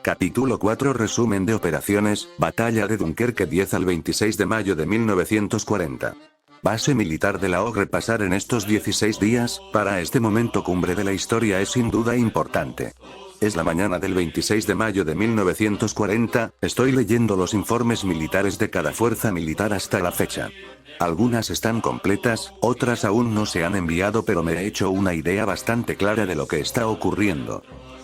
Capítulo 4 Resumen de operaciones, Batalla de Dunkerque 10 al 26 de mayo de 1940. Base militar de la O. Repasar en estos 16 días, para este momento cumbre de la historia es sin duda importante. Es la mañana del 26 de mayo de 1940, estoy leyendo los informes militares de cada fuerza militar hasta la fecha. Algunas están completas, otras aún no se han enviado, pero me he hecho una idea bastante clara de lo que está ocurriendo.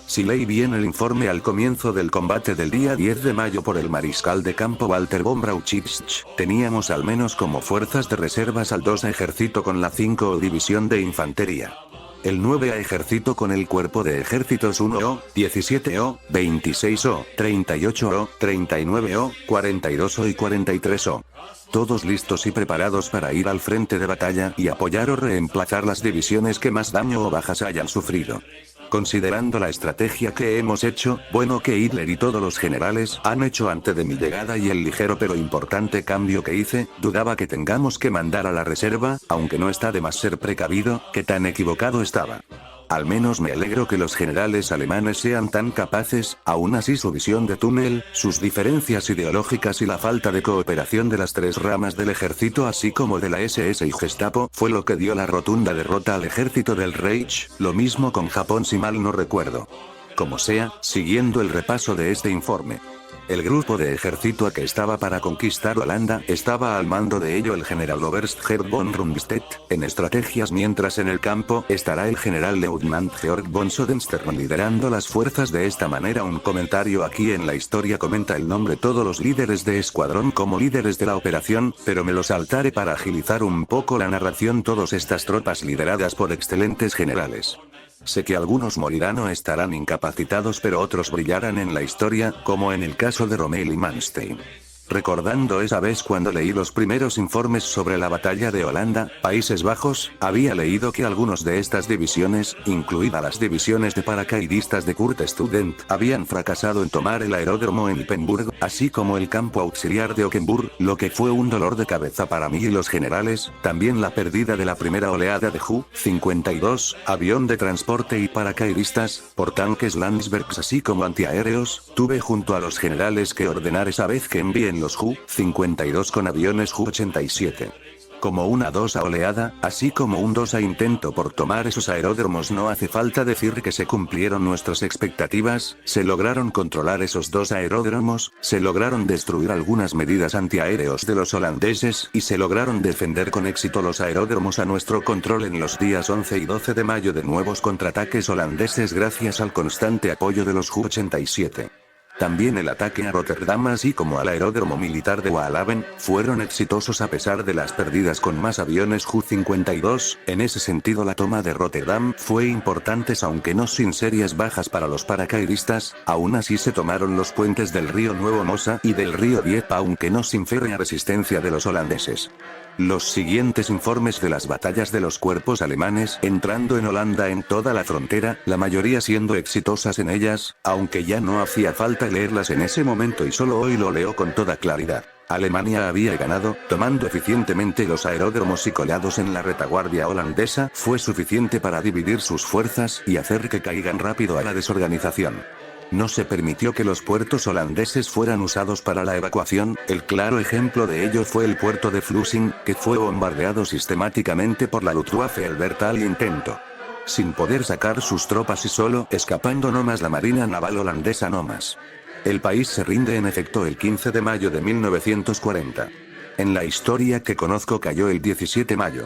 Si leí bien el informe al comienzo del combate del día 10 de mayo por el mariscal de campo Walter von Brauchitsch, teníamos al menos como fuerzas de reservas al 2 Ejército con la 5 División de Infantería. El 9 Ejército con el Cuerpo de Ejércitos 1O, 17O, 26O, 38O, 39O, 42O y 43O. Todos listos y preparados para ir al frente de batalla y apoyar o reemplazar las divisiones que más daño o bajas hayan sufrido. Considerando la estrategia que hemos hecho, bueno que Hitler y todos los generales han hecho antes de mi llegada y el ligero pero importante cambio que hice, dudaba que tengamos que mandar a la reserva, aunque no está de más ser precavido, que tan equivocado estaba. Al menos me alegro que los generales alemanes sean tan capaces, aún así su visión de túnel, sus diferencias ideológicas y la falta de cooperación de las tres ramas del ejército así como de la SS y Gestapo fue lo que dio la rotunda derrota al ejército del Reich, lo mismo con Japón si mal no recuerdo. Como sea, siguiendo el repaso de este informe. El grupo de ejército que estaba para conquistar Holanda estaba al mando de ello el general Oberst Gerd von Rundstedt, en estrategias, mientras en el campo estará el general Leutnant Georg von Sodenstern liderando las fuerzas. De esta manera un comentario aquí en la historia comenta el nombre todos los líderes de escuadrón como líderes de la operación, pero me lo saltaré para agilizar un poco la narración. Todas estas tropas lideradas por excelentes generales. Sé que algunos morirán o estarán incapacitados, pero otros brillarán en la historia, como en el caso de Rommel y Manstein. Recordando esa vez cuando leí los primeros informes sobre la batalla de Holanda, Países Bajos, había leído que algunos de estas divisiones, incluidas las divisiones de paracaidistas de Kurt Student, habían fracasado en tomar el aeródromo en Ippenburg, así como el campo auxiliar de Ockenburg, lo que fue un dolor de cabeza para mí y los generales. También la pérdida de la primera oleada de Ju-52, avión de transporte y paracaidistas, por tanques Landsbergs así como antiaéreos. Tuve junto a los generales que ordenar esa vez que envíen los Ju-52 con aviones Ju-87. Como una dosa oleada, así como un dosa intento por tomar esos aeródromos. No hace falta decir que se cumplieron nuestras expectativas, se lograron controlar esos dos aeródromos, se lograron destruir algunas medidas antiaéreos de los holandeses y se lograron defender con éxito los aeródromos a nuestro control en los días 11 y 12 de mayo de nuevos contraataques holandeses gracias al constante apoyo de los Ju-87. También el ataque a Rotterdam así como al aeródromo militar de Walhaven, fueron exitosos a pesar de las pérdidas con más aviones Ju-52, en ese sentido la toma de Rotterdam fue importante aunque no sin serias bajas para los paracaidistas. Aún así se tomaron los puentes del río Nuevo Mosa y del río Dieppe aunque no sin férrea resistencia de los holandeses. Los siguientes informes de las batallas de los cuerpos alemanes entrando en Holanda en toda la frontera, la mayoría siendo exitosas en ellas, aunque ya no hacía falta leerlas en ese momento y solo hoy lo leo con toda claridad. Alemania había ganado, tomando eficientemente los aeródromos y colados en la retaguardia holandesa, fue suficiente para dividir sus fuerzas y hacer que caigan rápido a la desorganización. No se permitió que los puertos holandeses fueran usados para la evacuación. El claro ejemplo de ello fue el puerto de Vlissingen, que fue bombardeado sistemáticamente por la Luftwaffe al ver tal intento. Sin poder sacar sus tropas y solo escapando nomás la marina naval holandesa nomás. El país se rinde en efecto el 15 de mayo de 1940. En la historia que conozco cayó el 17 de mayo.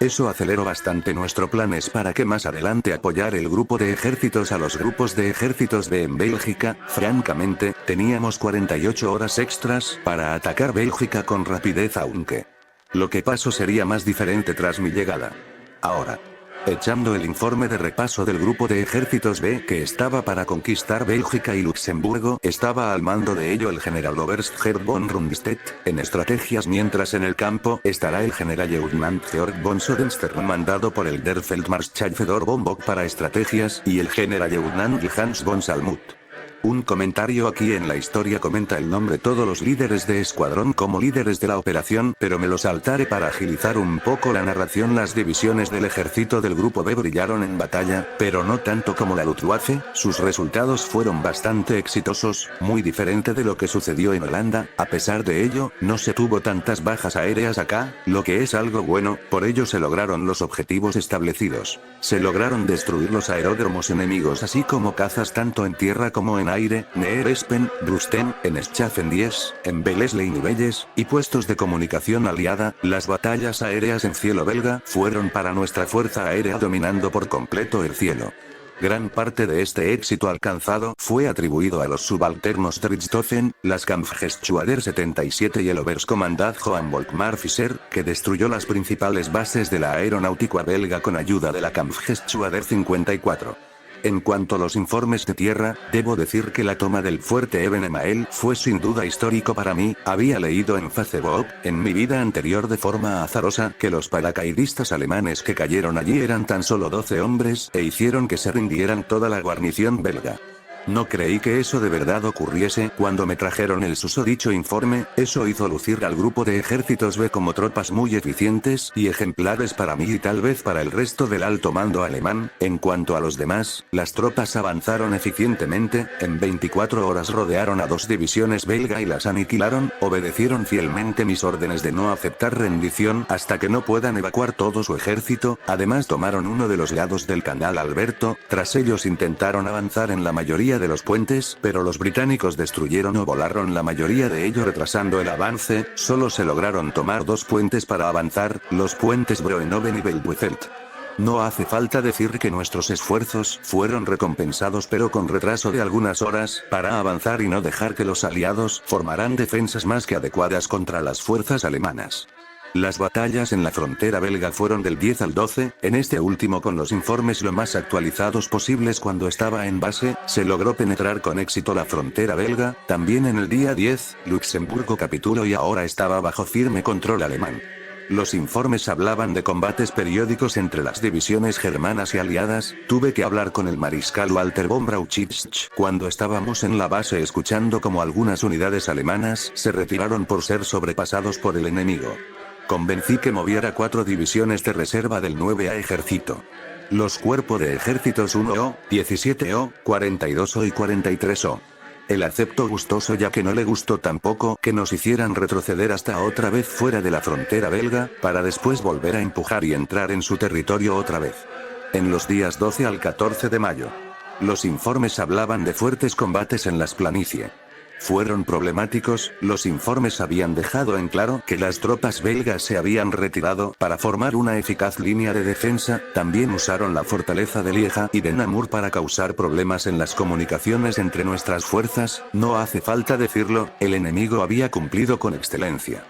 Eso aceleró bastante nuestros planes para que más adelante apoyar el grupo de ejércitos a los grupos de ejércitos B en Bélgica. Francamente, teníamos 48 horas extras para atacar Bélgica con rapidez aunque lo que pasó sería más diferente tras mi llegada. Ahora, echando el informe de repaso del grupo de ejércitos B que estaba para conquistar Bélgica y Luxemburgo, estaba al mando de ello el general Oberst Gerd von Rundstedt, en estrategias, mientras en el campo estará el general Leutnant Georg von Sodenstern mandado por el der Feldmarschall Fedor von Bock para estrategias y el general Leutnant Hans von Salmuth. Un comentario: aquí en la historia comenta el nombre todos los líderes de escuadrón como líderes de la operación, pero me lo saltaré para agilizar un poco la narración. Las divisiones del ejército del grupo B brillaron en batalla, pero no tanto como la Luftwaffe. Sus resultados fueron bastante exitosos, muy diferente de lo que sucedió en Holanda. A pesar de ello, no se tuvo tantas bajas aéreas acá, lo que es algo bueno, por ello se lograron los objetivos establecidos. Se lograron destruir los aeródromos enemigos así como cazas tanto en tierra como en aire, Neer Espen, Brusten, en Schaffendies, en Wellesley y Belles, y puestos de comunicación aliada. Las batallas aéreas en cielo belga fueron para nuestra fuerza aérea dominando por completo el cielo. Gran parte de este éxito alcanzado fue atribuido a los subalternos Richthofen, las Kampfgeschwader 77 y el Oberstkommandant Johann Volkmar Fischer, que destruyó las principales bases de la aeronáutica belga con ayuda de la Kampfgeschwader 54. En cuanto a los informes de tierra, debo decir que la toma del fuerte Eben Emael fue sin duda histórico para mí. Había leído en Facebook, en mi vida anterior de forma azarosa, que los paracaidistas alemanes que cayeron allí eran tan solo 12 hombres, e hicieron que se rindieran toda la guarnición belga. No creí que eso de verdad ocurriese. Cuando me trajeron el susodicho informe, eso hizo lucir al grupo de ejércitos B como tropas muy eficientes y ejemplares para mí y tal vez para el resto del alto mando alemán. En cuanto a los demás, las tropas avanzaron eficientemente, en 24 horas rodearon a 2 divisiones belga y las aniquilaron. Obedecieron fielmente mis órdenes de no aceptar rendición hasta que no puedan evacuar todo su ejército. Además tomaron uno de los lados del canal Alberto. Tras ellos intentaron avanzar en la mayoría de los puentes, pero los británicos destruyeron o volaron la mayoría de ellos retrasando el avance. Solo se lograron tomar 2 puentes para avanzar, los puentes Broenoven y Belbufeld. No hace falta decir que nuestros esfuerzos fueron recompensados pero con retraso de algunas horas, para avanzar y no dejar que los aliados formaran defensas más que adecuadas contra las fuerzas alemanas. Las batallas en la frontera belga fueron del 10 al 12, en este último con los informes lo más actualizados posibles. Cuando estaba en base, se logró penetrar con éxito la frontera belga. También en el día 10, Luxemburgo capituló y ahora estaba bajo firme control alemán. Los informes hablaban de combates periódicos entre las divisiones germanas y aliadas. Tuve que hablar con el mariscal Walter von Brauchitsch cuando estábamos en la base escuchando cómo algunas unidades alemanas se retiraron por ser sobrepasados por el enemigo. Convencí que moviera 4 divisiones de reserva del 9A ejército. Los cuerpos de ejércitos 1O, 17O, 42O y 43O. El aceptó gustoso ya que no le gustó tampoco que nos hicieran retroceder hasta otra vez fuera de la frontera belga, para después volver a empujar y entrar en su territorio otra vez. En los días 12 al 14 de mayo. Los informes hablaban de fuertes combates en las planicie. Fueron problemáticos. Los informes habían dejado en claro que las tropas belgas se habían retirado para formar una eficaz línea de defensa. También usaron la fortaleza de Lieja y de Namur para causar problemas en las comunicaciones entre nuestras fuerzas. No hace falta decirlo, el enemigo había cumplido con excelencia.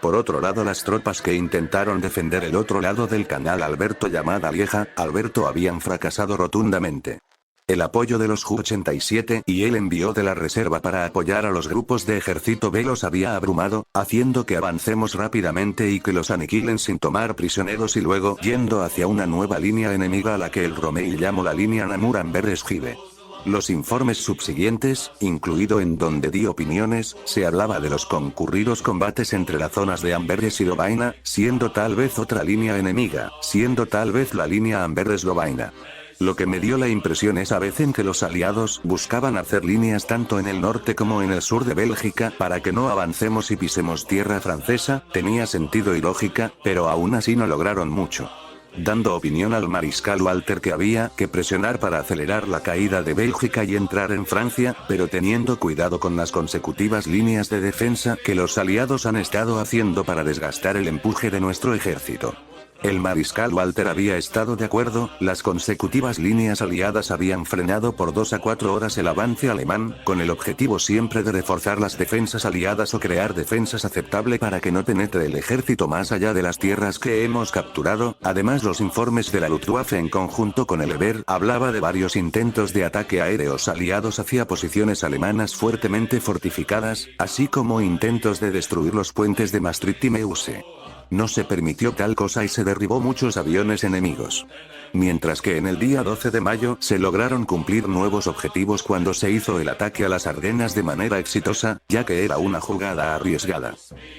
Por otro lado, las tropas que intentaron defender el otro lado del canal Alberto llamada Lieja, Alberto habían fracasado rotundamente. El apoyo de los Ju-87 y el envío de la reserva para apoyar a los grupos de ejército B los había abrumado, haciendo que avancemos rápidamente y que los aniquilen sin tomar prisioneros y luego yendo hacia una nueva línea enemiga a la que el Rommel llamó la línea Namur-Amberes-Gibe. Los informes subsiguientes, incluido en donde di opiniones, se hablaba de los concurridos combates entre las zonas de Amberes y Lovaina, siendo tal vez otra línea enemiga, siendo tal vez la línea Amberes-Lovaina. Lo que me dio la impresión esa vez en que los aliados buscaban hacer líneas tanto en el norte como en el sur de Bélgica para que no avancemos y pisemos tierra francesa. Tenía sentido y lógica, pero aún así no lograron mucho. Dando opinión al mariscal Walter que había que presionar para acelerar la caída de Bélgica y entrar en Francia, pero teniendo cuidado con las consecutivas líneas de defensa que los aliados han estado haciendo para desgastar el empuje de nuestro ejército. El mariscal Walter había estado de acuerdo. Las consecutivas líneas aliadas habían frenado por 2 a 4 horas el avance alemán, con el objetivo siempre de reforzar las defensas aliadas o crear defensas aceptables para que no penetre el ejército más allá de las tierras que hemos capturado. Además, los informes de la Luftwaffe en conjunto con el Eber hablaba de varios intentos de ataque aéreos aliados hacia posiciones alemanas fuertemente fortificadas, así como intentos de destruir los puentes de Maastricht y Meuse. No se permitió tal cosa y se derribó muchos aviones enemigos. Mientras que en el día 12 de mayo se lograron cumplir nuevos objetivos cuando se hizo el ataque a las Ardenas de manera exitosa, ya que era una jugada arriesgada.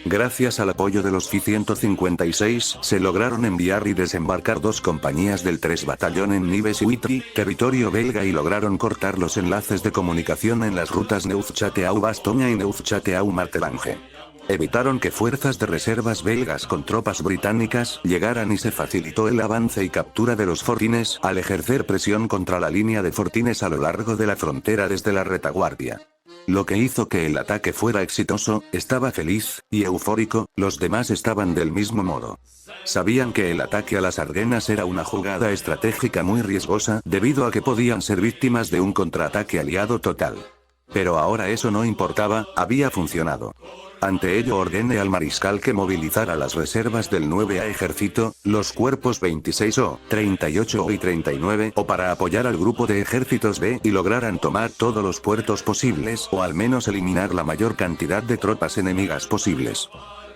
Gracias al apoyo de los Fi-156, se lograron enviar y desembarcar 2 compañías del 3 Batallón en Nives y Witry, territorio belga, y lograron cortar los enlaces de comunicación en las rutas Neufchâteau-Bastogne y Neufchâteau-Martelange. Evitaron que fuerzas de reservas belgas con tropas británicas llegaran y se facilitó el avance y captura de los fortines al ejercer presión contra la línea de fortines a lo largo de la frontera desde la retaguardia. Lo que hizo que el ataque fuera exitoso. Estaba feliz y eufórico, los demás estaban del mismo modo. Sabían que el ataque a las Ardenas era una jugada estratégica muy riesgosa debido a que podían ser víctimas de un contraataque aliado total. Pero ahora eso no importaba, había funcionado. Ante ello ordené al mariscal que movilizara las reservas del 9A ejército, los cuerpos 26O, 38O y 39O para apoyar al grupo de ejércitos B y lograran tomar todos los puertos posibles o al menos eliminar la mayor cantidad de tropas enemigas posibles.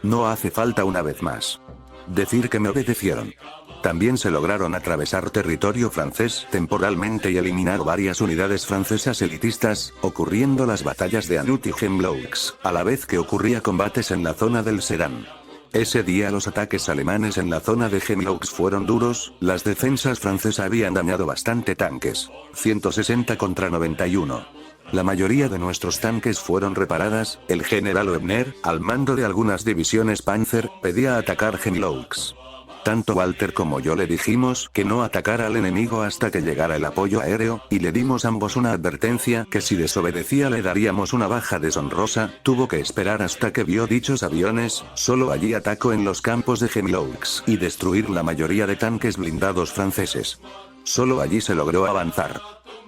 No hace falta una vez más decir que me obedecieron. También se lograron atravesar territorio francés temporalmente y eliminar varias unidades francesas elitistas, ocurriendo las batallas de Anut y Gembloux, a la vez que ocurría combates en la zona del Sedan. Ese día los ataques alemanes en la zona de Gembloux fueron duros, las defensas francesas habían dañado bastante tanques, 160 contra 91. La mayoría de nuestros tanques fueron reparadas. El general Webner, al mando de algunas divisiones Panzer, pedía atacar Gembloux. Tanto Walter como yo le dijimos que no atacara al enemigo hasta que llegara el apoyo aéreo, y le dimos ambos una advertencia que si desobedecía le daríamos una baja deshonrosa. Tuvo que esperar hasta que vio dichos aviones. Solo allí atacó en los campos de Gembloux y destruir la mayoría de tanques blindados franceses. Solo allí se logró avanzar.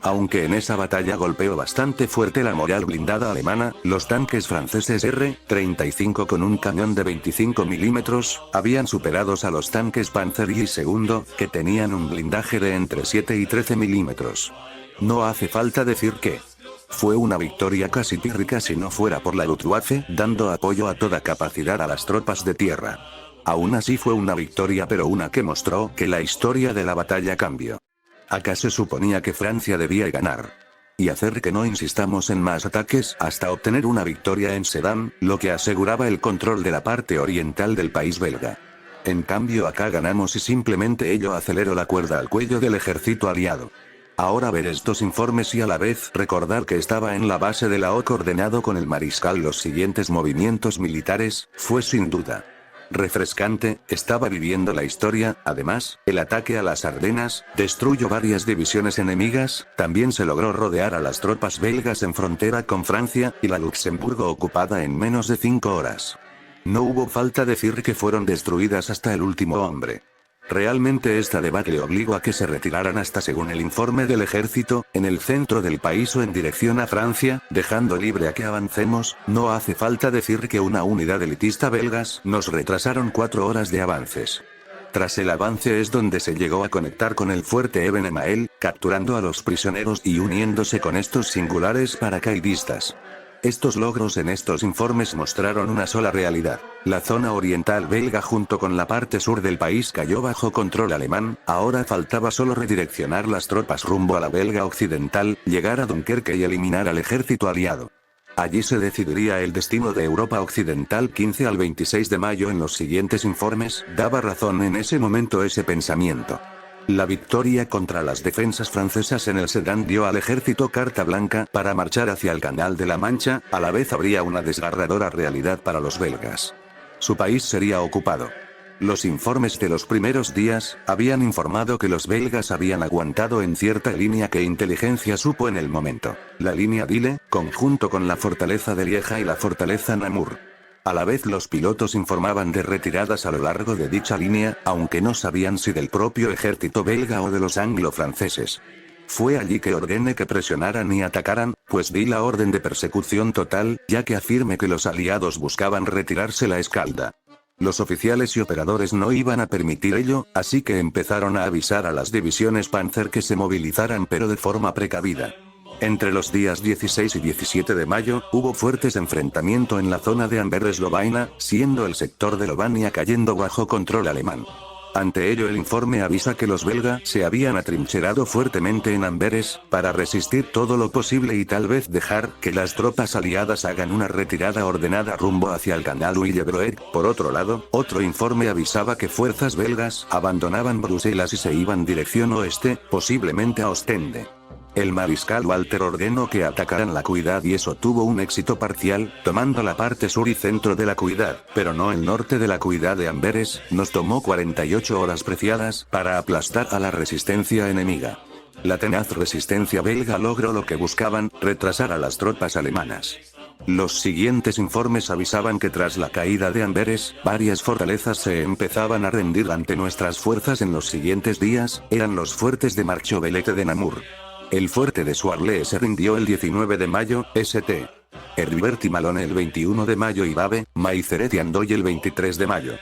Aunque en esa batalla golpeó bastante fuerte la moral blindada alemana, los tanques franceses R-35 con un cañón de 25 milímetros, habían superados a los tanques Panzer I II, que tenían un blindaje de entre 7 y 13 milímetros. No hace falta decir que fue una victoria casi pírrica si no fuera por la Luftwaffe dando apoyo a toda capacidad a las tropas de tierra. Aún así fue una victoria, pero una que mostró que la historia de la batalla cambió. Acá se suponía que Francia debía ganar y hacer que no insistamos en más ataques hasta obtener una victoria en Sedan, lo que aseguraba el control de la parte oriental del país belga. En cambio acá ganamos y simplemente ello aceleró la cuerda al cuello del ejército aliado. Ahora ver estos informes y a la vez recordar que estaba en la base de la O coordenado con el mariscal los siguientes movimientos militares, fue sin duda refrescante. Estaba viviendo la historia. Además, el ataque a las Ardenas destruyó varias divisiones enemigas. También se logró rodear a las tropas belgas en frontera con Francia, y la Luxemburgo ocupada en menos de 5 horas. No hubo falta decir que fueron destruidas hasta el último hombre. Realmente esta debacle obligó a que se retiraran hasta, según el informe del ejército, en el centro del país o en dirección a Francia, dejando libre a que avancemos. No hace falta decir que una unidad elitista belgas nos retrasaron 4 horas de avances. Tras el avance es donde se llegó a conectar con el fuerte Eben Emael, capturando a los prisioneros y uniéndose con estos singulares paracaidistas. Estos logros en estos informes mostraron una sola realidad. La zona oriental belga junto con la parte sur del país cayó bajo control alemán. Ahora faltaba solo redireccionar las tropas rumbo a la belga occidental, llegar a Dunkerque y eliminar al ejército aliado. Allí se decidiría el destino de Europa Occidental. 15 al 26 de mayo en los siguientes informes daba razón en ese momento ese pensamiento. La victoria contra las defensas francesas en el Sedan dio al ejército carta blanca para marchar hacia el Canal de la Mancha. A la vez habría una desgarradora realidad para los belgas. Su país sería ocupado. Los informes de los primeros días habían informado que los belgas habían aguantado en cierta línea que inteligencia supo en el momento. La línea Dile, conjunto con la fortaleza de Lieja y la fortaleza Namur. A la vez los pilotos informaban de retiradas a lo largo de dicha línea, aunque no sabían si del propio ejército belga o de los anglo-franceses. Fue allí que ordené que presionaran y atacaran, pues di la orden de persecución total, ya que afirmé que los aliados buscaban retirarse la Escalda. Los oficiales y operadores no iban a permitir ello, así que empezaron a avisar a las divisiones Panzer que se movilizaran, pero de forma precavida. Entre los días 16 y 17 de mayo, hubo fuertes enfrentamientos en la zona de Amberes-Lovaina, siendo el sector de Lovania cayendo bajo control alemán. Ante ello, el informe avisa que los belgas se habían atrincherado fuertemente en Amberes, para resistir todo lo posible y tal vez dejar que las tropas aliadas hagan una retirada ordenada rumbo hacia el canal Willebroek. Por otro lado, otro informe avisaba que fuerzas belgas abandonaban Bruselas y se iban dirección oeste, posiblemente a Ostende. El mariscal Walter ordenó que atacaran la ciudad y eso tuvo un éxito parcial, tomando la parte sur y centro de la ciudad, pero no el norte de la ciudad de Amberes. Nos tomó 48 horas preciadas para aplastar a la resistencia enemiga. La tenaz resistencia belga logró lo que buscaban, retrasar a las tropas alemanas. Los siguientes informes avisaban que tras la caída de Amberes, varias fortalezas se empezaban a rendir ante nuestras fuerzas en los siguientes días. Eran los fuertes de Marchovelete de Namur. El fuerte de Soarle se rindió el 19 de mayo, St. Herbert y Malone el 21 de mayo y Babe, Maizeret y Andoy el 23 de mayo.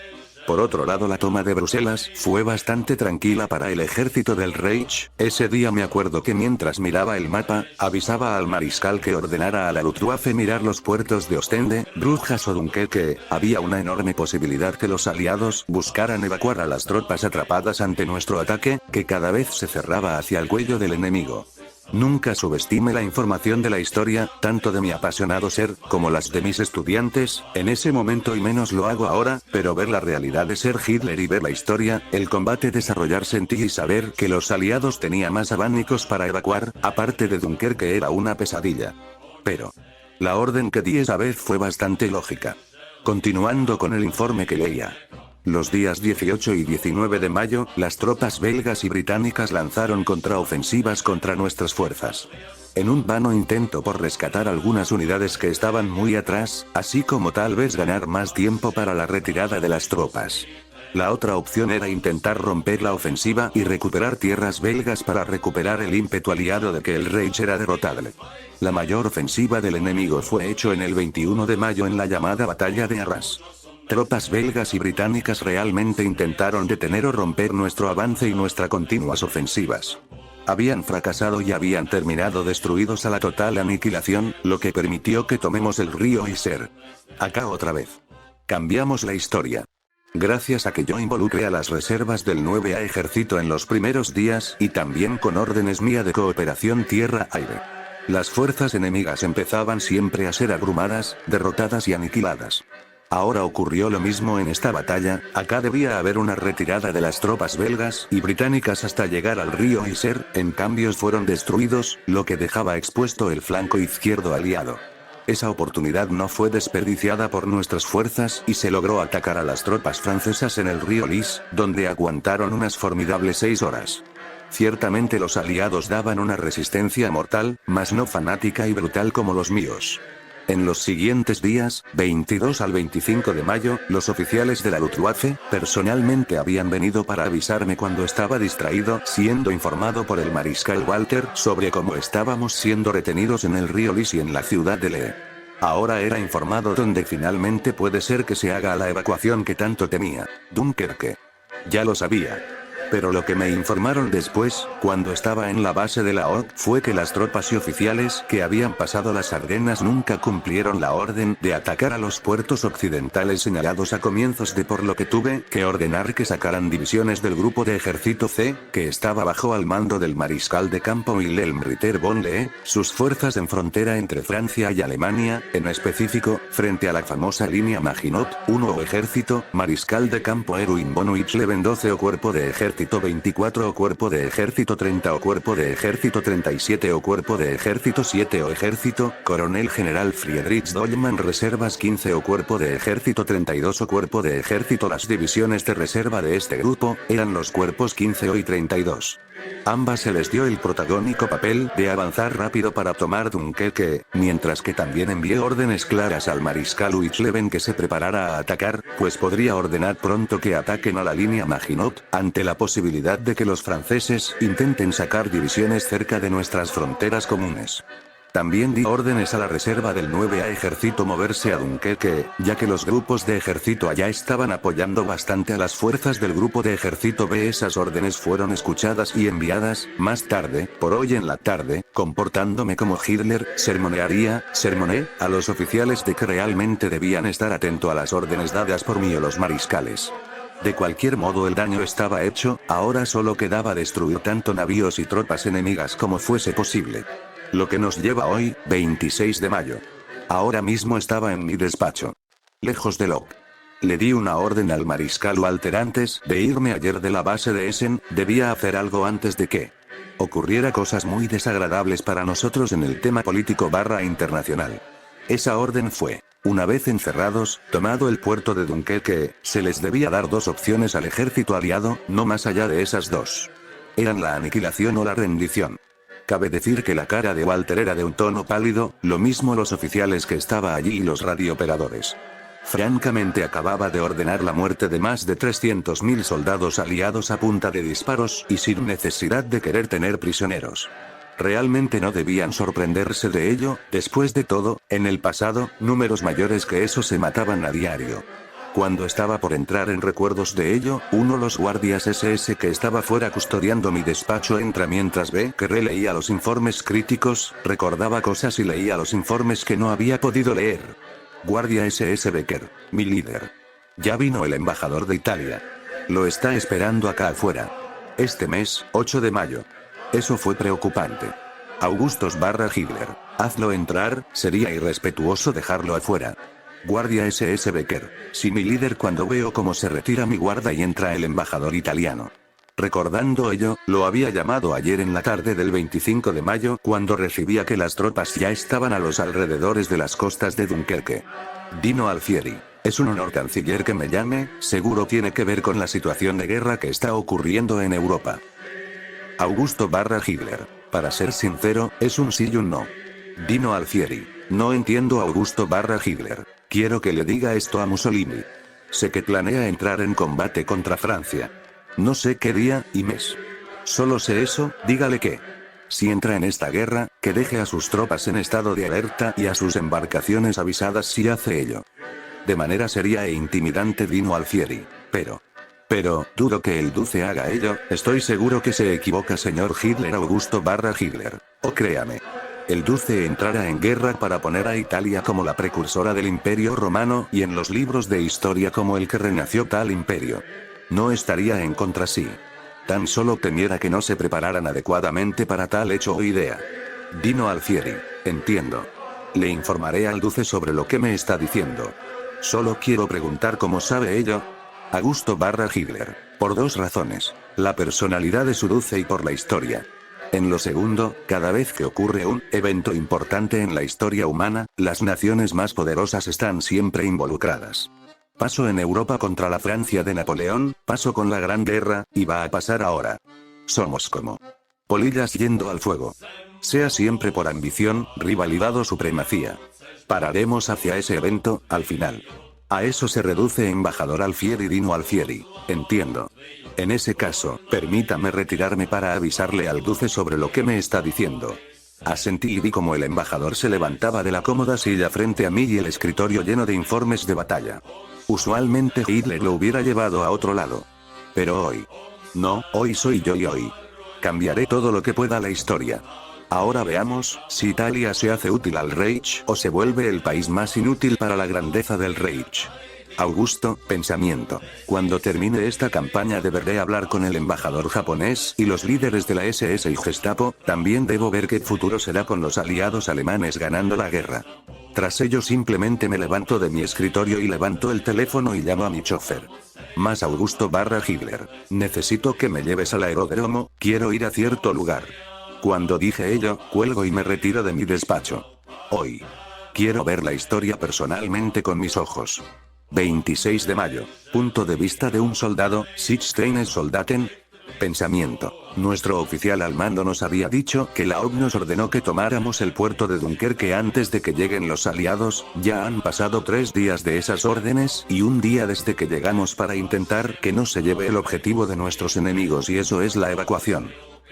Por otro lado, la toma de Bruselas fue bastante tranquila para el ejército del Reich. Ese día me acuerdo que mientras miraba el mapa, avisaba al mariscal que ordenara a la Luftwaffe mirar los puertos de Ostende, Brujas o Dunkerque. Había una enorme posibilidad que los aliados buscaran evacuar a las tropas atrapadas ante nuestro ataque, que cada vez se cerraba hacia el cuello del enemigo. Nunca subestime la información de la historia, tanto de mi apasionado ser, como las de mis estudiantes, en ese momento y menos lo hago ahora, pero ver la realidad de ser Hitler y ver la historia, el combate desarrollarse en ti y saber que los aliados tenían más abanicos para evacuar, aparte de Dunkerque era una pesadilla. Pero la orden que di esa vez fue bastante lógica. Continuando con el informe que leía. Los días 18 y 19 de mayo, las tropas belgas y británicas lanzaron contraofensivas contra nuestras fuerzas. En un vano intento por rescatar algunas unidades que estaban muy atrás, así como tal vez ganar más tiempo para la retirada de las tropas. La otra opción era intentar romper la ofensiva y recuperar tierras belgas para recuperar el ímpetu aliado de que el Reich era derrotable. La mayor ofensiva del enemigo fue hecho en el 21 de mayo en la llamada Batalla de Arras. Tropas belgas y británicas realmente intentaron detener o romper nuestro avance y nuestras continuas ofensivas. Habían fracasado y habían terminado destruidos a la total aniquilación, lo que permitió que tomemos el río Iser. Acá otra vez. Cambiamos la historia. Gracias a que yo involucré a las reservas del 9A ejército en los primeros días, y también con órdenes mía de cooperación tierra-aire. Las fuerzas enemigas empezaban siempre a ser abrumadas, derrotadas y aniquiladas. Ahora ocurrió lo mismo en esta batalla. Acá debía haber una retirada de las tropas belgas y británicas hasta llegar al río Iser, en cambio fueron destruidos, lo que dejaba expuesto el flanco izquierdo aliado. Esa oportunidad no fue desperdiciada por nuestras fuerzas y se logró atacar a las tropas francesas en el río Lys, donde aguantaron unas formidables 6 horas. Ciertamente los aliados daban una resistencia mortal, mas no fanática y brutal como los míos. En los siguientes días, 22 al 25 de mayo, los oficiales de la Luftwaffe, personalmente habían venido para avisarme cuando estaba distraído, siendo informado por el mariscal Walter sobre cómo estábamos siendo retenidos en el río Lys y en la ciudad de Lee. Ahora era informado donde finalmente puede ser que se haga la evacuación que tanto temía, Dunkerque. Ya lo sabía. Pero lo que me informaron después, cuando estaba en la base de la OC, fue que las tropas y oficiales que habían pasado las Ardenas nunca cumplieron la orden de atacar a los puertos occidentales señalados a comienzos de, por lo que tuve que ordenar que sacaran divisiones del grupo de ejército C, que estaba bajo al mando del mariscal de campo Wilhelm Ritter von Lee, sus fuerzas en frontera entre Francia y Alemania, en específico, frente a la famosa línea Maginot, 1 o ejército, mariscal de campo Erwin von Witzleben 12 o cuerpo de ejército 24 o cuerpo de ejército 30 o cuerpo de ejército 37 o cuerpo de ejército 7 o ejército, coronel general Friedrich Dollmann reservas 15 o cuerpo de ejército 32 o cuerpo de ejército. Las divisiones de reserva de este grupo, eran los cuerpos 15 o y 32. Ambas se les dio el protagónico papel de avanzar rápido para tomar Dunkerque, mientras que también envié órdenes claras al mariscal Witzleben que se preparara a atacar, pues podría ordenar pronto que ataquen a la línea Maginot, ante la posibilidad de que los franceses intenten sacar divisiones cerca de nuestras fronteras comunes. También di órdenes a la reserva del 9A ejército moverse a Dunkerque, ya que los grupos de ejército allá estaban apoyando bastante a las fuerzas del grupo de ejército B. Esas órdenes fueron escuchadas y enviadas. Más tarde, por hoy en la tarde, comportándome como Hitler, sermoneé a los oficiales de que realmente debían estar atento a las órdenes dadas por mí o los mariscales. De cualquier modo el daño estaba hecho, ahora solo quedaba destruir tanto navíos y tropas enemigas como fuese posible. Lo que nos lleva hoy, 26 de mayo. Ahora mismo estaba en mi despacho. Lejos de Locke. Le di una orden al mariscal Walter antes de irme ayer de la base de Essen, debía hacer algo antes de que ocurriera cosas muy desagradables para nosotros en el tema político internacional. Esa orden fue: una vez encerrados, tomado el puerto de Dunkerque, se les debía dar dos opciones al ejército aliado, no más allá de esas dos. Eran la aniquilación o la rendición. Cabe decir que la cara de Walter era de un tono pálido, lo mismo los oficiales que estaba allí y los radiooperadores. Francamente acababa de ordenar la muerte de más de 300.000 soldados aliados a punta de disparos y sin necesidad de querer tener prisioneros. Realmente no debían sorprenderse de ello, después de todo, en el pasado, números mayores que eso se mataban a diario. Cuando estaba por entrar en recuerdos de ello, uno de los guardias SS que estaba fuera custodiando mi despacho entra mientras ve que releía los informes críticos, recordaba cosas y leía los informes que no había podido leer. Guardia SS Becker, mi líder. Ya vino el embajador de Italia. Lo está esperando acá afuera. Este mes, 8 de mayo. Eso fue preocupante. Augustus/Hitler, hazlo entrar, sería irrespetuoso dejarlo afuera. Guardia SS Becker, sí mi líder. Cuando veo cómo se retira mi guarda y entra el embajador italiano. Recordando ello, lo había llamado ayer en la tarde del 25 de mayo cuando recibía que las tropas ya estaban a los alrededores de las costas de Dunkerque. Dino Alfieri, es un honor canciller que me llame, seguro tiene que ver con la situación de guerra que está ocurriendo en Europa. Augusto/Hitler, para ser sincero, es un sí y un no. Dino Alfieri, no entiendo Augusto/Hitler. Quiero que le diga esto a Mussolini. Sé que planea entrar en combate contra Francia. No sé qué día y mes. Solo sé eso, dígale que si entra en esta guerra, que deje a sus tropas en estado de alerta y a sus embarcaciones avisadas si hace ello. De manera seria e intimidante Dino Alfieri. Pero, dudo que el Duce haga ello, estoy seguro que se equivoca señor Hitler. Augusto/Hitler. O créame. El Duce entrará en guerra para poner a Italia como la precursora del Imperio Romano y en los libros de historia como el que renació tal imperio. No estaría en contra si tan solo temiera que no se prepararan adecuadamente para tal hecho o idea. Dino Alfieri, entiendo. Le informaré al Duce sobre lo que me está diciendo. Solo quiero preguntar cómo sabe ello. Augusto/Hitler, por dos razones: la personalidad de su Duce y por la historia. En lo segundo, cada vez que ocurre un evento importante en la historia humana, las naciones más poderosas están siempre involucradas. Pasó en Europa contra la Francia de Napoleón, pasó con la Gran Guerra, y va a pasar ahora. Somos como polillas yendo al fuego. Sea siempre por ambición, rivalidad o supremacía. Pararemos hacia ese evento, al final. A eso se reduce embajador Alfieri. Dino Alfieri, entiendo. En ese caso, permítame retirarme para avisarle al Duce sobre lo que me está diciendo. Asentí y vi como el embajador se levantaba de la cómoda silla frente a mí y el escritorio lleno de informes de batalla. Usualmente Hitler lo hubiera llevado a otro lado. Pero hoy. No, hoy soy yo y hoy cambiaré todo lo que pueda la historia. Ahora veamos, si Italia se hace útil al Reich o se vuelve el país más inútil para la grandeza del Reich. Augusto, pensamiento. Cuando termine esta campaña deberé hablar con el embajador japonés y los líderes de la SS y Gestapo, también debo ver qué futuro será con los aliados alemanes ganando la guerra. Tras ello simplemente me levanto de mi escritorio y levanto el teléfono y llamo a mi chofer. Más Augusto/Hitler, necesito que me lleves al aeródromo, quiero ir a cierto lugar. Cuando dije ello, cuelgo y me retiro de mi despacho. Hoy. Quiero ver la historia personalmente con mis ojos. 26 de mayo. Punto de vista de un soldado, Sixteines Soldaten. Pensamiento. Nuestro oficial al mando nos había dicho que la ONU nos ordenó que tomáramos el puerto de Dunkerque antes de que lleguen los aliados. Ya han pasado 3 días de esas órdenes y un día desde que llegamos para intentar que no se lleve el objetivo de nuestros enemigos y eso es la evacuación.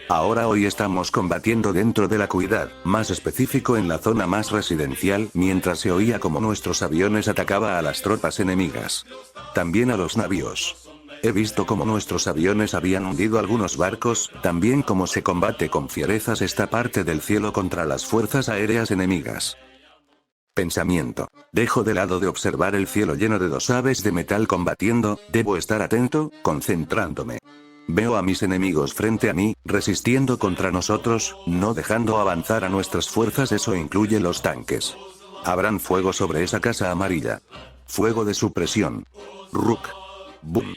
Hoy estamos combatiendo dentro de la ciudad, más específico en la zona más residencial, mientras se oía como nuestros aviones atacaban a las tropas enemigas. También a los navíos. He visto cómo nuestros aviones habían hundido algunos barcos, también cómo se combate con fierezas esta parte del cielo contra las fuerzas aéreas enemigas. Pensamiento. Dejo de lado de observar el cielo lleno de dos aves de metal combatiendo, debo estar atento, concentrándome. Veo a mis enemigos frente a mí, resistiendo contra nosotros, no dejando avanzar a nuestras fuerzas, eso incluye los tanques. Habrán fuego sobre esa casa amarilla. Fuego de supresión. Ruk. Boom.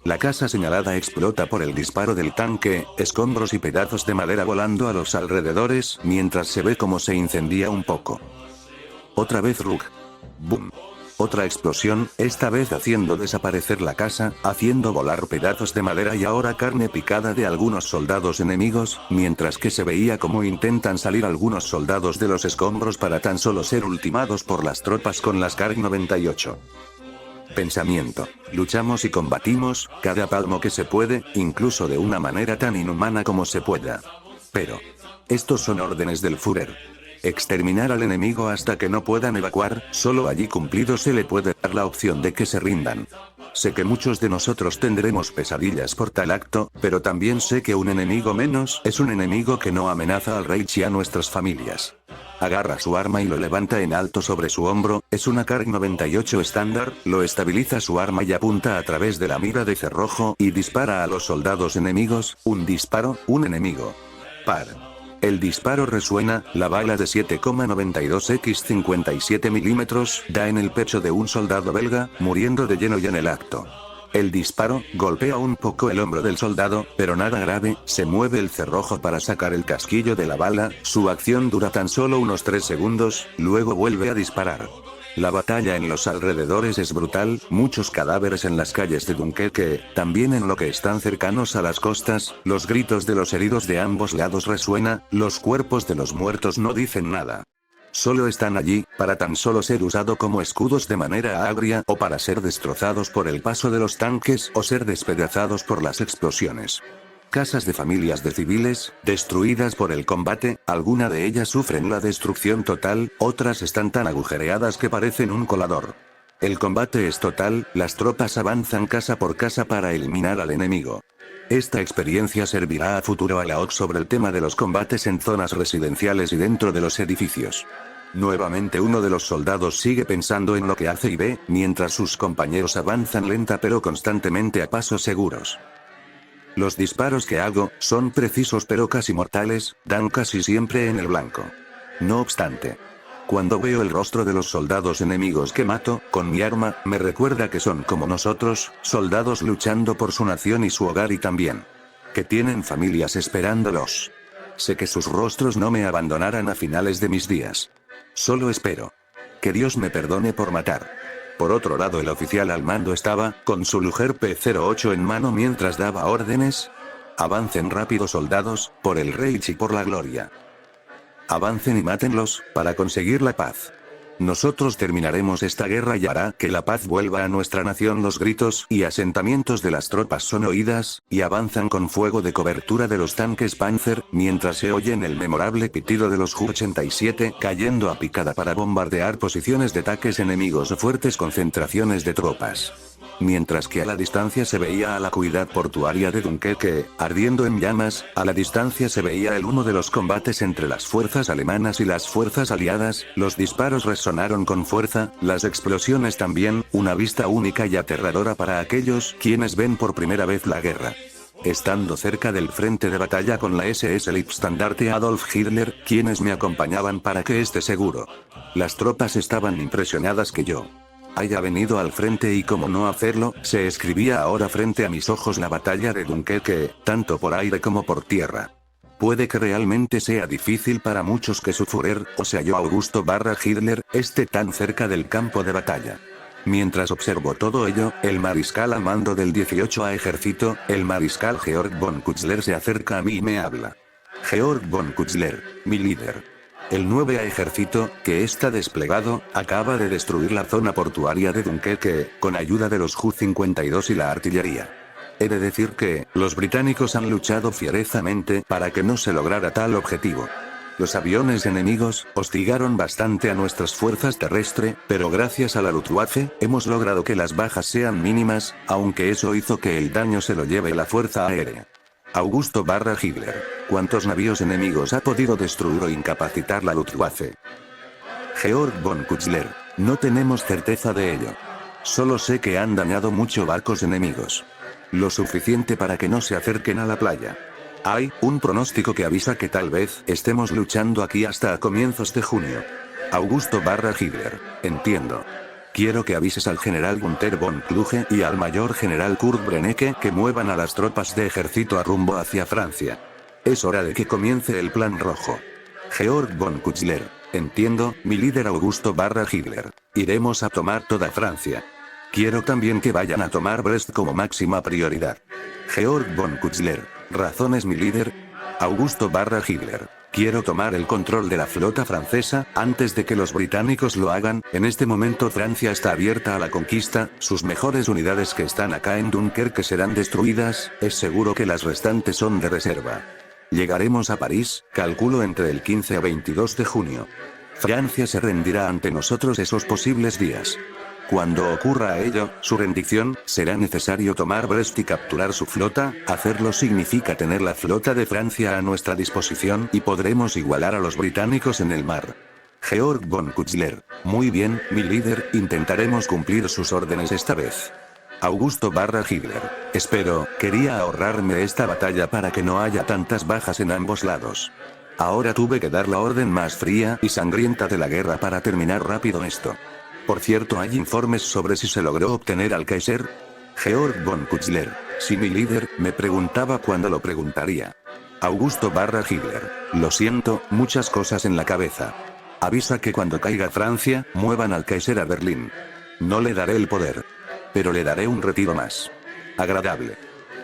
La casa señalada explota por el disparo del tanque, escombros y pedazos de madera volando a los alrededores, mientras se ve cómo se incendia un poco. Otra vez Ruk. Boom. Otra explosión, esta vez haciendo desaparecer la casa, haciendo volar pedazos de madera y ahora carne picada de algunos soldados enemigos, mientras que se veía cómo intentan salir algunos soldados de los escombros para tan solo ser ultimados por las tropas con las Kar 98. Pensamiento. Luchamos y combatimos, cada palmo que se puede, incluso de una manera tan inhumana como se pueda. Pero estos son órdenes del Führer. Exterminar al enemigo hasta que no puedan evacuar, solo allí cumplido se le puede dar la opción de que se rindan. Sé que muchos de nosotros tendremos pesadillas por tal acto, pero también sé que un enemigo menos es un enemigo que no amenaza al Reich y a nuestras familias. Agarra su arma y lo levanta en alto sobre su hombro, es una Kar 98 estándar, lo estabiliza su arma y apunta a través de la mira de cerrojo y dispara a los soldados enemigos, un disparo, un enemigo. Par. El disparo resuena, la bala de 7,92 x 57 milímetros da en el pecho de un soldado belga, muriendo de lleno y en el acto. El disparo golpea un poco el hombro del soldado, pero nada grave, se mueve el cerrojo para sacar el casquillo de la bala, su acción dura tan solo unos 3 segundos, luego vuelve a disparar. La batalla en los alrededores es brutal, muchos cadáveres en las calles de Dunkerque, también en lo que están cercanos a las costas, los gritos de los heridos de ambos lados resuenan, los cuerpos de los muertos no dicen nada. Solo están allí, para tan solo ser usado como escudos de manera agria o para ser destrozados por el paso de los tanques o ser despedazados por las explosiones. Casas de familias de civiles, destruidas por el combate, algunas de ellas sufren la destrucción total, otras están tan agujereadas que parecen un colador. El combate es total, las tropas avanzan casa por casa para eliminar al enemigo. Esta experiencia servirá a futuro a la OC sobre el tema de los combates en zonas residenciales y dentro de los edificios. Nuevamente uno de los soldados sigue pensando en lo que hace y ve, mientras sus compañeros avanzan lenta pero constantemente a pasos seguros. Los disparos que hago, son precisos pero casi mortales, dan casi siempre en el blanco. No obstante, cuando veo el rostro de los soldados enemigos que mato, con mi arma, me recuerda que son como nosotros, soldados luchando por su nación y su hogar y también que tienen familias esperándolos. Sé que sus rostros no me abandonarán a finales de mis días. Solo espero que Dios me perdone por matar. Por otro lado, el oficial al mando estaba, con su Luger P-08 en mano mientras daba órdenes. Avancen rápido soldados, por el Reich y por la gloria. Avancen y mátenlos, para conseguir la paz. Nosotros terminaremos esta guerra y hará que la paz vuelva a nuestra nación. Los gritos y asentamientos de las tropas son oídas, y avanzan con fuego de cobertura de los tanques Panzer, mientras se oyen el memorable pitido de los Ju-87 cayendo a picada para bombardear posiciones de ataques enemigos o fuertes concentraciones de tropas. Mientras que a la distancia se veía a la ciudad portuaria de Dunkerque, ardiendo en llamas, a la distancia se veía el humo de los combates entre las fuerzas alemanas y las fuerzas aliadas, los disparos resonaron con fuerza, las explosiones también, una vista única y aterradora para aquellos quienes ven por primera vez la guerra. Estando cerca del frente de batalla con la SS Leibstandarte Adolf Hitler, quienes me acompañaban para que esté seguro. Las tropas estaban impresionadas que yo haya venido al frente y cómo no hacerlo, se escribía ahora frente a mis ojos la batalla de Dunkerque, tanto por aire como por tierra. Puede que realmente sea difícil para muchos que su Führer, o sea yo Augusto/Hitler, esté tan cerca del campo de batalla. Mientras observo todo ello, el mariscal al mando del 18A ejército, el mariscal Georg von Küchler se acerca a mí y me habla. Georg von Küchler, mi líder. El 9A ejército, que está desplegado, acaba de destruir la zona portuaria de Dunkerque, con ayuda de los Ju-52 y la artillería. He de decir que, los británicos han luchado fierezamente para que no se lograra tal objetivo. Los aviones enemigos hostigaron bastante a nuestras fuerzas terrestres, pero gracias a la Luftwaffe, hemos logrado que las bajas sean mínimas, aunque eso hizo que el daño se lo lleve la fuerza aérea. Augusto / Hitler. ¿Cuántos navíos enemigos ha podido destruir o incapacitar la Luftwaffe? Georg von Kutzler. No tenemos certeza de ello. Solo sé que han dañado mucho barcos enemigos. Lo suficiente para que no se acerquen a la playa. Hay un pronóstico que avisa que tal vez estemos luchando aquí hasta a comienzos de junio. Augusto / Hitler. Entiendo. Quiero que avises al general Gunther von Kluge y al mayor general Kurt Brennecke que muevan a las tropas de ejército a rumbo hacia Francia. Es hora de que comience el plan rojo. Georg von Kutzler. Entiendo, mi líder Augusto / Hitler. Iremos a tomar toda Francia. Quiero también que vayan a tomar Brest como máxima prioridad. Georg von Kutzler. Razones mi líder. Augusto / Hitler. Quiero tomar el control de la flota francesa, antes de que los británicos lo hagan. En este momento Francia está abierta a la conquista, sus mejores unidades que están acá en Dunkerque serán destruidas, es seguro que las restantes son de reserva. Llegaremos a París, calculo entre el 15 a 22 de junio. Francia se rendirá ante nosotros esos posibles días. Cuando ocurra ello, su rendición, será necesario tomar Brest y capturar su flota. Hacerlo significa tener la flota de Francia a nuestra disposición y podremos igualar a los británicos en el mar. Georg von Kutzler. Muy bien, mi líder, intentaremos cumplir sus órdenes esta vez. Augusto / Hitler. Espero, quería ahorrarme esta batalla para que no haya tantas bajas en ambos lados. Ahora tuve que dar la orden más fría y sangrienta de la guerra para terminar rápido esto. Por cierto, ¿hay informes sobre si se logró obtener al Kaiser? Georg von Kutzler. Si mi líder, me preguntaba cuándo lo preguntaría. Augusto / Hitler. Lo siento, muchas cosas en la cabeza. Avisa que cuando caiga Francia, muevan al Kaiser a Berlín. No le daré el poder. Pero le daré un retiro más agradable.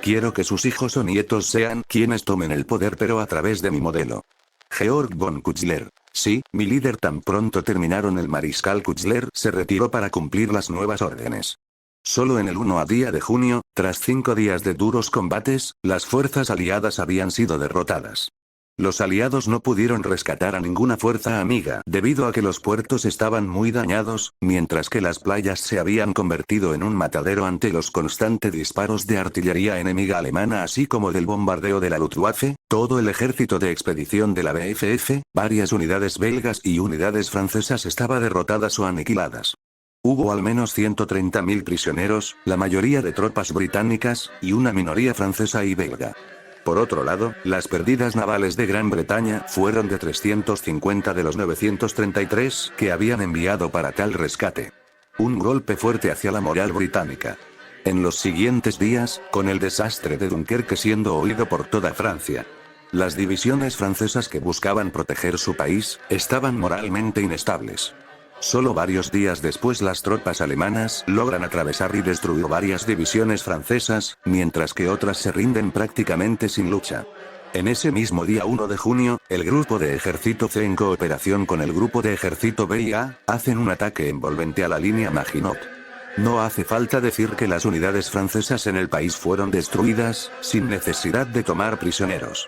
Quiero que sus hijos o nietos sean quienes tomen el poder, pero a través de mi modelo. Georg von Kutzler. Sí, mi líder. Tan pronto terminaron, el mariscal Kutzler se retiró para cumplir las nuevas órdenes. Solo en el 1 día de junio, tras 5 días de duros combates, las fuerzas aliadas habían sido derrotadas. Los aliados no pudieron rescatar a ninguna fuerza amiga debido a que los puertos estaban muy dañados, mientras que las playas se habían convertido en un matadero ante los constantes disparos de artillería enemiga alemana, así como del bombardeo de la Luftwaffe, todo el ejército de expedición de la BFF, varias unidades belgas y unidades francesas estaban derrotadas o aniquiladas. Hubo al menos 130.000 prisioneros, la mayoría de tropas británicas, y una minoría francesa y belga. Por otro lado, las pérdidas navales de Gran Bretaña fueron de 350 de los 933 que habían enviado para tal rescate. Un golpe fuerte hacia la moral británica. En los siguientes días, con el desastre de Dunkerque siendo oído por toda Francia, las divisiones francesas que buscaban proteger su país, estaban moralmente inestables. Solo varios días después las tropas alemanas logran atravesar y destruir varias divisiones francesas, mientras que otras se rinden prácticamente sin lucha. En ese mismo día 1 de junio, el grupo de ejército C en cooperación con el grupo de ejército B y A, hacen un ataque envolvente a la línea Maginot. No hace falta decir que las unidades francesas en el país fueron destruidas, sin necesidad de tomar prisioneros.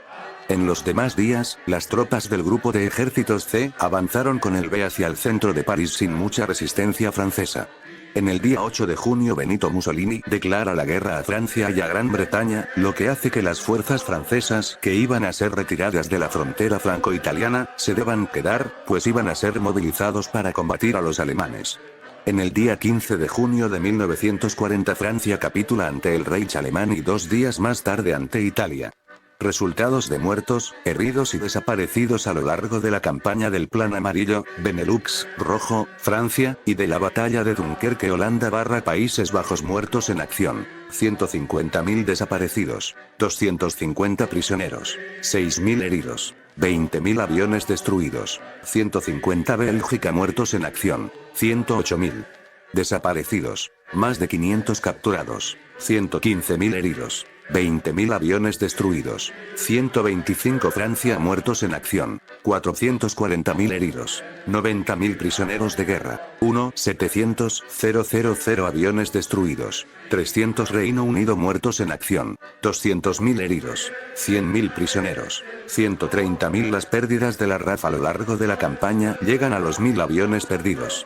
En los demás días, las tropas del grupo de ejércitos C avanzaron con el B hacia el centro de París sin mucha resistencia francesa. En el día 8 de junio Benito Mussolini declara la guerra a Francia y a Gran Bretaña, lo que hace que las fuerzas francesas que iban a ser retiradas de la frontera franco-italiana, se deban quedar, pues iban a ser movilizados para combatir a los alemanes. En el día 15 de junio de 1940 Francia capitula ante el Reich alemán y 2 días más tarde ante Italia. Resultados de muertos, heridos y desaparecidos a lo largo de la campaña del Plan Amarillo, Benelux, Rojo, Francia, y de la batalla de Dunkerque Holanda / Países Bajos. Muertos en acción, 150.000 desaparecidos, 250 prisioneros, 6.000 heridos, 20.000 aviones destruidos, 150 Bélgica. Muertos en acción, 108.000 desaparecidos, más de 500 capturados, 115.000 heridos. 20.000 aviones destruidos. 125 Francia muertos en acción. 440.000 heridos. 90.000 prisioneros de guerra. 700.000 aviones destruidos. 300 Reino Unido muertos en acción. 200.000 heridos. 100.000 prisioneros. 130.000 Las pérdidas de la RAF a lo largo de la campaña llegan a los 1.000 aviones perdidos.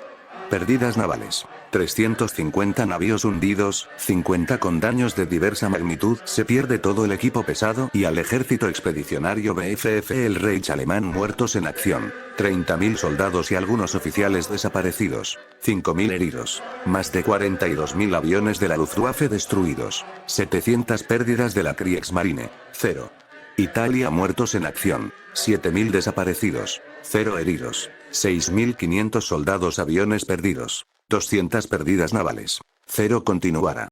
Pérdidas navales. 350 navíos hundidos, 50 con daños de diversa magnitud. Se pierde todo el equipo pesado y al ejército expedicionario BFF el Reich alemán muertos en acción. 30.000 soldados y algunos oficiales desaparecidos. 5.000 heridos. Más de 42.000 aviones de la Luftwaffe destruidos. 700 pérdidas de la Kriegsmarine. 0. Italia muertos en acción. 7.000 desaparecidos. 0 heridos. 6.500 soldados aviones perdidos. 200 pérdidas navales. 0 continuará.